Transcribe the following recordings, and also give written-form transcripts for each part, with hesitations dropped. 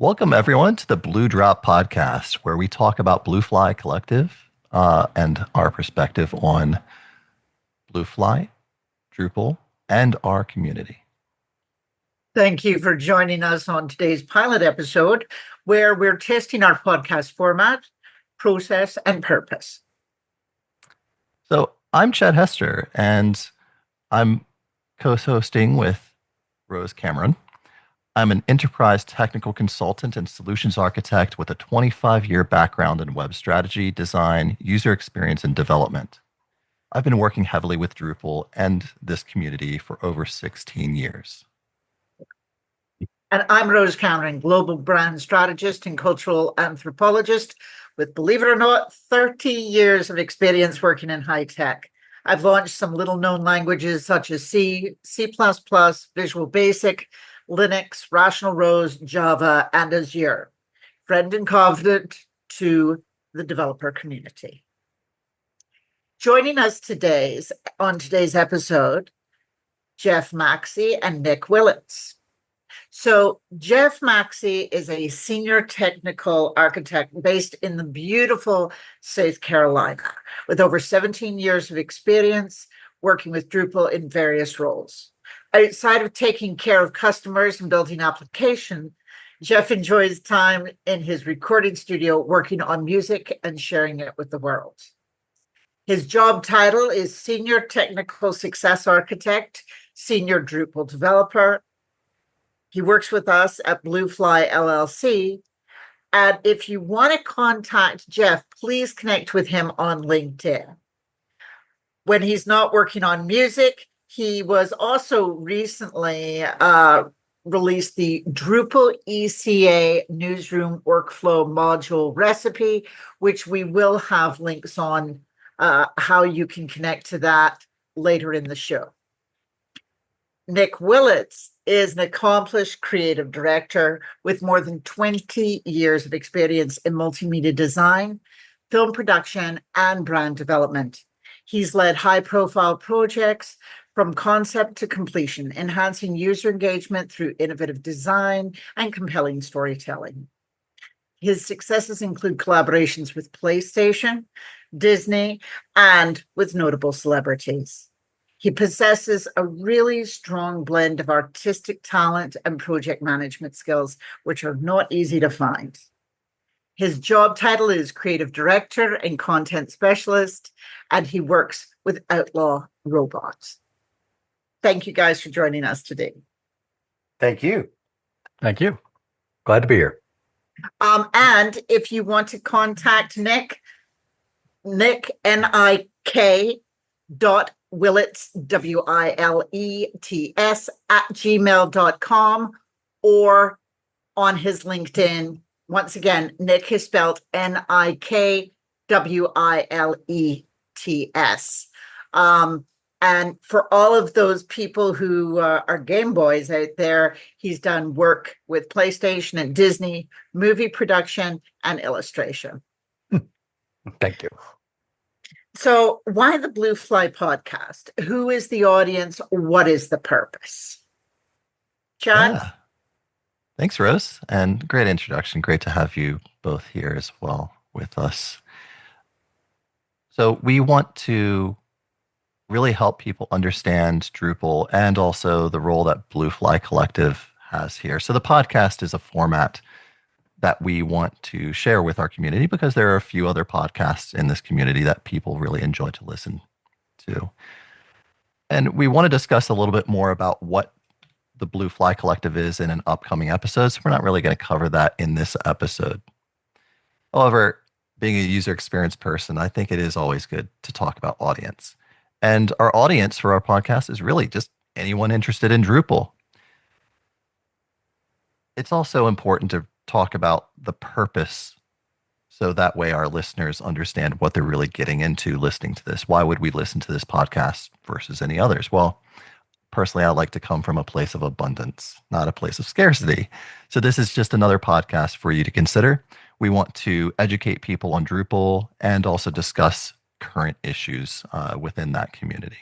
Welcome, everyone, to the Blue Drop Podcast, where we talk about Bluefly Collective and our perspective on Bluefly, Drupal, and our community. Thank you for joining us on today's pilot episode, where we're testing our podcast format, process, and purpose. So I'm Chad Hester, and I'm co-hosting with Rose Cameron. I'm an enterprise technical consultant and solutions architect with a 25-year background in web strategy, design, user experience, and development. I've been working heavily with Drupal and this community for over 16 years. And I'm Rose Cameron, global brand strategist and cultural anthropologist with, believe it or not, 30 years of experience working in high tech. I've launched some little known languages such as C, C++, Visual Basic, Linux, Rational Rose, Java, and Azure. Friend and confidant to the developer community. Joining us on today's episode, Jeff Maxey and Nick Willits. So Jeff Maxey is a senior technical architect based in the beautiful South Carolina with over 17 years of experience working with Drupal in various roles. Outside of taking care of customers and building application, Jeff enjoys time in his recording studio working on music and sharing it with the world. His job title is Senior Technical Success Architect, Senior Drupal Developer. He works with us at Bluefly LLC. And if you want to contact Jeff, please connect with him on LinkedIn. When he's not working on music, he was also recently released the Drupal ECA Newsroom Workflow Module recipe, which we will have links on how you can connect to that later in the show. Nick Willits is an accomplished creative director with more than 20 years of experience in multimedia design, film production, and brand development. He's led high-profile projects from concept to completion, enhancing user engagement through innovative design and compelling storytelling. His successes include collaborations with PlayStation, Disney, and with notable celebrities. He possesses a really strong blend of artistic talent and project management skills, which are not easy to find. His job title is Creative Director and Content Specialist, and he works with Outlaw Robots. Thank you guys for joining us today. Thank you. Thank you. Glad to be here. And if you want to contact Nick, N-I-K Willits, WILETS @gmail.com, or on his LinkedIn. Once again, Nick is spelled NIKWILETS. And for all of those people who are Game Boys out there, he's done work with PlayStation and Disney, movie production, and illustration. Thank you. So why the Bluefly podcast? Who is the audience? What is the purpose? John? Yeah. Thanks, Rose. And great introduction. Great to have you both here as well with us. So we want to really help people understand Drupal and also the role that Bluefly Collective has here. So the podcast is a format that we want to share with our community because there are a few other podcasts in this community that people really enjoy to listen to. And we want to discuss a little bit more about what the Bluefly Collective is in an upcoming episode. So we're not really going to cover that in this episode. However, being a user experience person, I think it is always good to talk about audience. And our audience for our podcast is really just anyone interested in Drupal. It's also important to talk about the purpose so that way our listeners understand what they're really getting into listening to this. Why would we listen to this podcast versus any others? Well, personally, I like to come from a place of abundance, not a place of scarcity. So this is just another podcast for you to consider. We want to educate people on Drupal and also discuss current issues within that community.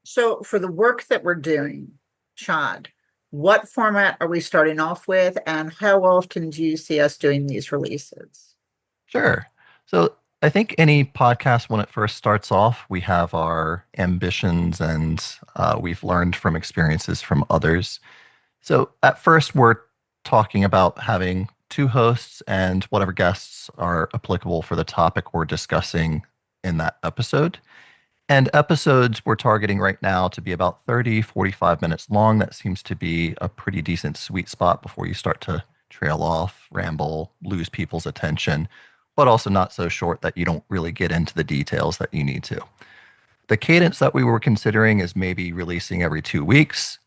So for the work that we're doing, Chad, What format are we starting off with, and how often do you see us doing these releases? Sure. So I think any podcast, when it first starts off, we have our ambitions and we've learned from experiences from others. So at first, we're talking about having two hosts and whatever guests are applicable for the topic we're discussing in that episode. And episodes we're targeting right now to be about 30, 45 minutes long. That seems to be a pretty decent sweet spot before you start to trail off, ramble, lose people's attention, but also not so short that you don't really get into the details that you need to. The cadence that we were considering is maybe releasing every 2 weeks.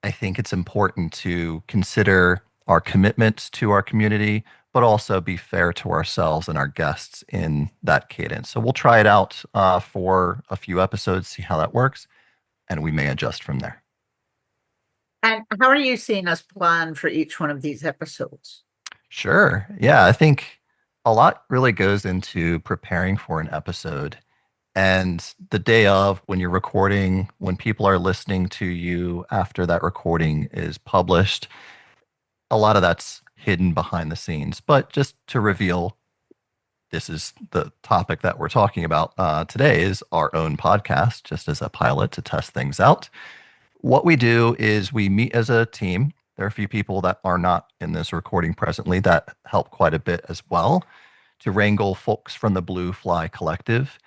I think it's important to consider our commitments to our community, but also be fair to ourselves and our guests in that cadence. So we'll try it out for a few episodes, see how that works, and we may adjust from there. And how are you seeing us plan for each one of these episodes? Sure. Yeah, I think a lot really goes into preparing for an episode. And the day of, when you're recording, when people are listening to you after that recording is published, a lot of that's hidden behind the scenes. But just to reveal, this is the topic that we're talking about today is our own podcast, just as a pilot to test things out. What we do is we meet as a team. There are a few people that are not in this recording presently that help quite a bit as well to wrangle folks from the Blue Fly Collective.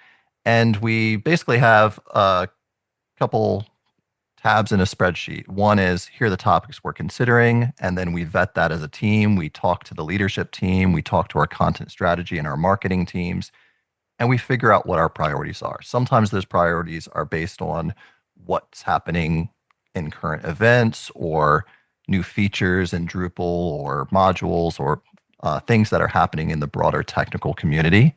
And we basically have a couple tabs in a spreadsheet. One is here are the topics we're considering, and then we vet that as a team. We talk to the leadership team, we talk to our content strategy and our marketing teams, and we figure out what our priorities are. Sometimes those priorities are based on what's happening in current events or new features in Drupal or modules or things that are happening in the broader technical community.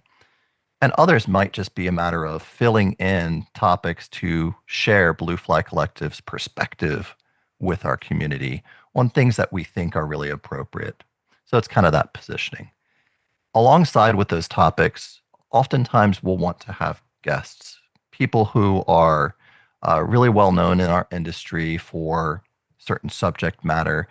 And others might just be a matter of filling in topics to share Blue Fly Collective's perspective with our community on things that we think are really appropriate. So it's kind of that positioning. Alongside with those topics, oftentimes we'll want to have guests, people who are really well known in our industry for certain subject matter.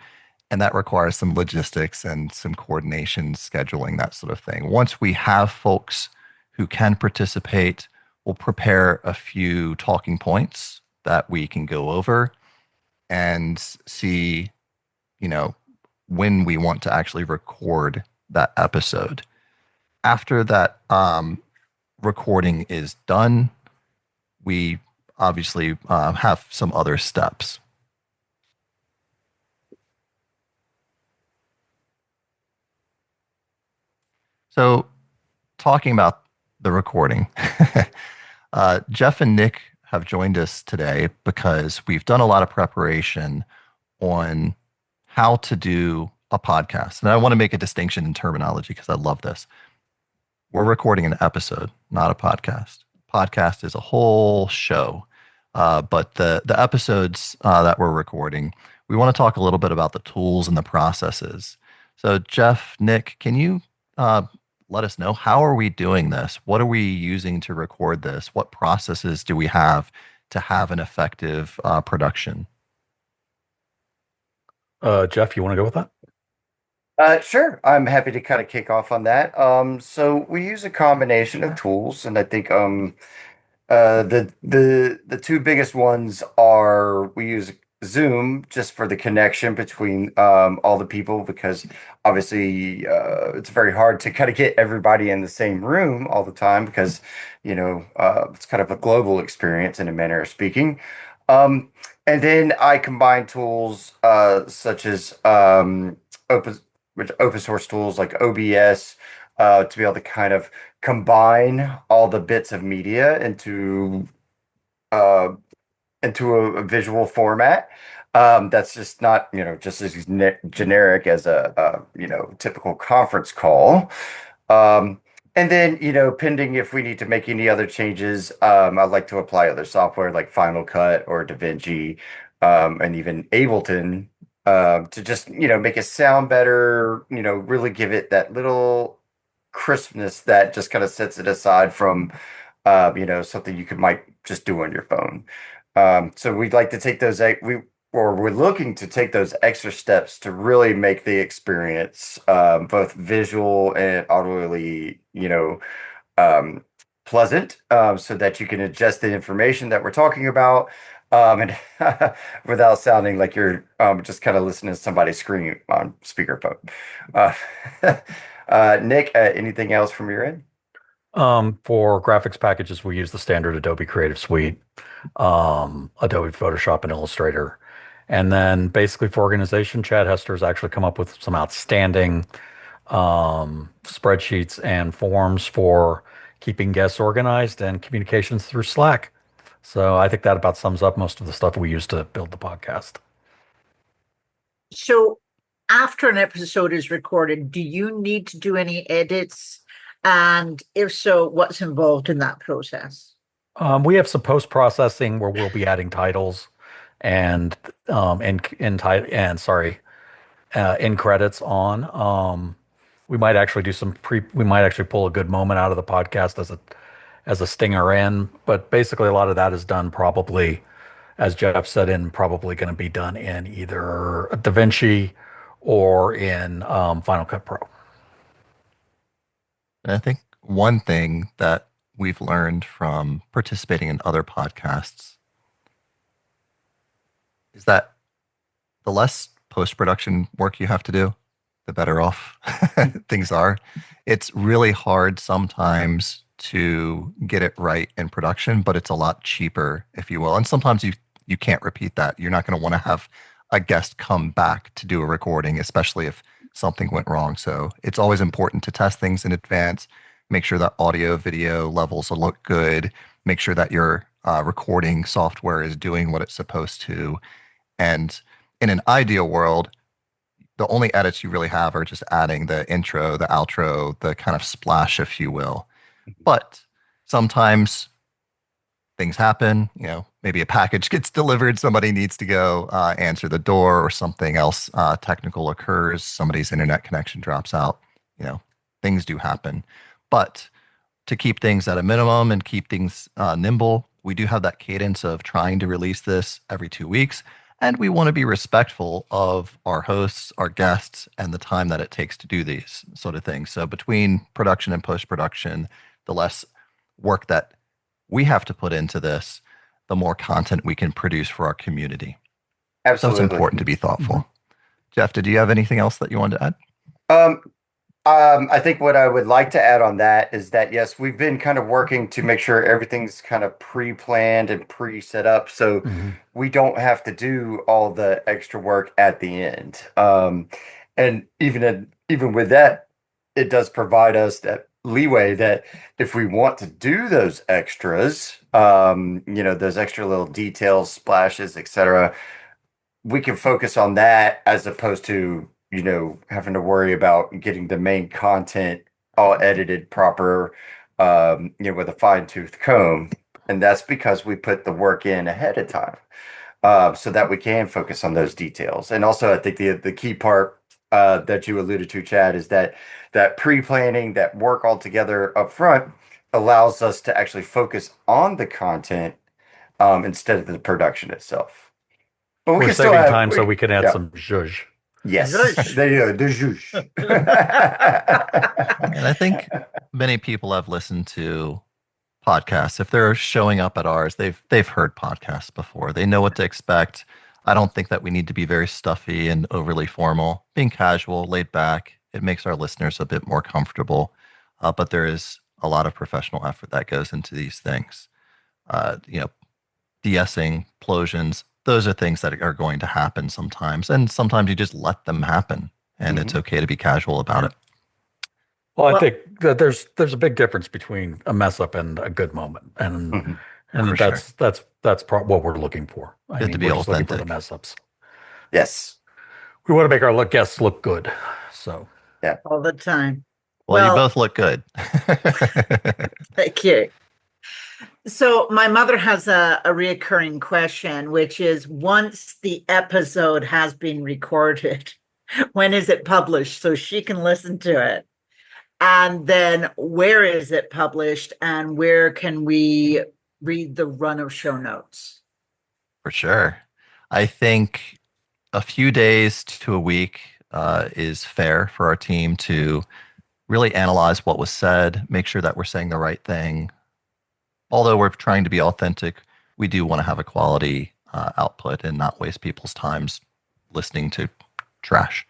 And that requires some logistics and some coordination, scheduling, that sort of thing. Once we have folks who can participate, we'll prepare a few talking points that we can go over and see, when we want to actually record that episode. After that recording is done, we obviously have some other steps. So talking about the recording, Jeff and Nick have joined us today because we've done a lot of preparation on how to do a podcast. And I want to make a distinction in terminology because I love this. We're recording an episode, not a podcast. Podcast is a whole show. But the episodes that we're recording, we want to talk a little bit about the tools and the processes. So Jeff, Nick, can you let us know, how are we doing this? What are we using to record this? What processes do we have to have an effective production? Jeff, you want to go with that? Sure. I'm happy to kind of kick off on that. So we use a combination of tools, and I think the two biggest ones are we use Zoom just for the connection between all the people because obviously it's very hard to kind of get everybody in the same room all the time because it's kind of a global experience in a manner of speaking. And then I combine tools such as open source tools like OBS to be able to kind of combine all the bits of media uh, into a visual format. That's just not, just as generic as a typical conference call. Um, and then, pending if we need to make any other changes, I'd like to apply other software like Final Cut or DaVinci, and even Ableton, to just, make it sound better, really give it that little crispness that just kind of sets it aside from, something you might just do on your phone. So we'd like to take those, or we're looking to take those extra steps to really make the experience both visual and audibly, um, pleasant, so that you can adjust the information that we're talking about, and without sounding like you're just kind of listening to somebody scream on speakerphone. Uh, Nick, anything else from your end? For graphics packages, we use the standard Adobe Creative Suite, Adobe Photoshop and Illustrator. And then basically for organization, Chad Hester's actually come up with some outstanding spreadsheets and forms for keeping guests organized and communications through Slack. So I think that about sums up most of the stuff we use to build the podcast. So after an episode is recorded, do you need to do any edits? And if so, what's involved in that process? We have some post-processing where we'll be adding titles and end credits on. We might actually do we might actually pull a good moment out of the podcast as a stinger in, but basically a lot of that is done probably, as Jeff said, probably going to be done in either DaVinci or in Final Cut Pro. And I think one thing that we've learned from participating in other podcasts is that the less post-production work you have to do, the better off things are. It's really hard sometimes to get it right in production, but it's a lot cheaper, if you will. And sometimes you can't repeat that. You're not going to want to have a guest come back to do a recording, especially if something went wrong. So it's always important to test things in advance, make sure that audio, video levels will look good, make sure that your recording software is doing what it's supposed to. And in an ideal world, the only edits you really have are just adding the intro, the outro, the kind of splash, if you will. But sometimes things happen, maybe a package gets delivered, somebody needs to go answer the door, or something else technical occurs, somebody's internet connection drops out, things do happen. But to keep things at a minimum and keep things nimble, we do have that cadence of trying to release this every 2 weeks. And we want to be respectful of our hosts, our guests, and the time that it takes to do these sort of things. So between production and post-production, the less work that we have to put into this, the more content we can produce for our community. Absolutely. So it's important to be thoughtful. Mm-hmm. Jeff, did you have anything else that you wanted to add? I think what I would like to add on that is that, yes, we've been kind of working to make sure everything's kind of pre-planned and pre-set up, so we don't have to do all the extra work at the end. And even with that, it does provide us that leeway that if we want to do those extras, those extra little details, splashes, etc., we can focus on that as opposed to having to worry about getting the main content all edited proper, with a fine-tooth comb. And that's because we put the work in ahead of time, so that we can focus on those details. And also, I think the key part that you alluded to, Chad, is that pre-planning, that work all together up front allows us to actually focus on the content instead of the production itself. But we're saving time so we can add some zhuzh. Yes, there you go, the zhuzh. And I think many people have listened to podcasts. If they're showing up at ours, they've heard podcasts before. They know what to expect. I don't think that we need to be very stuffy and overly formal. Being casual, laid back, it makes our listeners a bit more comfortable. But there is a lot of professional effort that goes into these things. De-essing, plosions, those are things that are going to happen sometimes. And sometimes you just let them happen, and it's okay to be casual about it. Well, I think that there's a big difference between a mess up and a good moment. And that's what we're looking for. I mean, to be we're authentic. just looking for the mess ups. Yes. We want to make our guests look good. So yeah. All the time. Well, you both look good. Thank you. So my mother has a reoccurring question, which is, once the episode has been recorded, when is it published so she can listen to it? And then where is it published, and where can we read the run of show notes? For sure. I think a few days to a week is fair for our team to really analyze what was said, make sure that we're saying the right thing. Although we're trying to be authentic, we do want to have a quality output and not waste people's times listening to trash.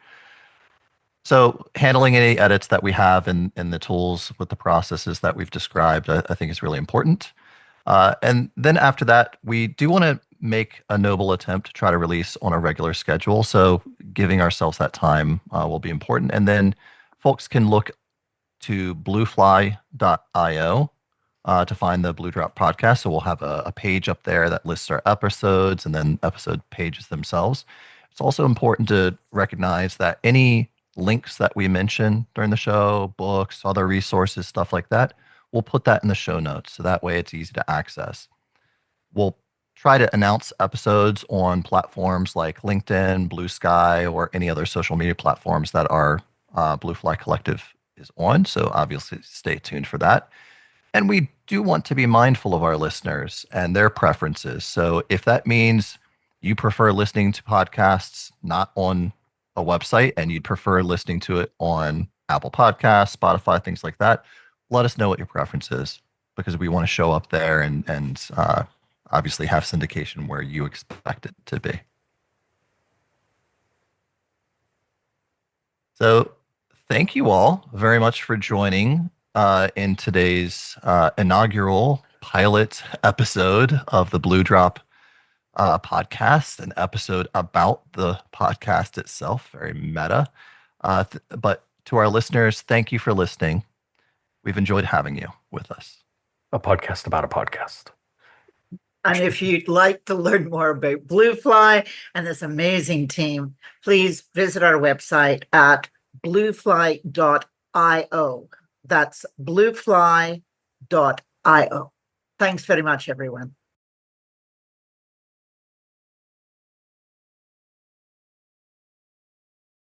So handling any edits that we have in the tools with the processes that we've described, I think is really important. And then after that, we do want to make a noble attempt to try to release on a regular schedule. So giving ourselves that time will be important. And then folks can look to bluefly.io to find the Blue Drop podcast. So we'll have a page up there that lists our episodes and then episode pages themselves. It's also important to recognize that any links that we mention during the show, books, other resources, stuff like that, we'll put that in the show notes. So that way it's easy to access. We'll try to announce episodes on platforms like LinkedIn, Blue Sky, or any other social media platforms that our Blue Fly Collective is on. So obviously stay tuned for that. And we do want to be mindful of our listeners and their preferences. So if that means you prefer listening to podcasts not on a website and you'd prefer listening to it on Apple Podcasts, Spotify, things like that, let us know what your preference is, because we want to show up there and obviously have syndication where you expect it to be. So thank you all very much for joining in today's inaugural pilot episode of the Blue Drop podcast, an episode about the podcast itself, very meta. But to our listeners, thank you for listening. We've enjoyed having you with us. A podcast about a podcast. And if you'd like to learn more about Bluefly and this amazing team, please visit our website at bluefly.io. That's bluefly.io. Thanks very much, everyone.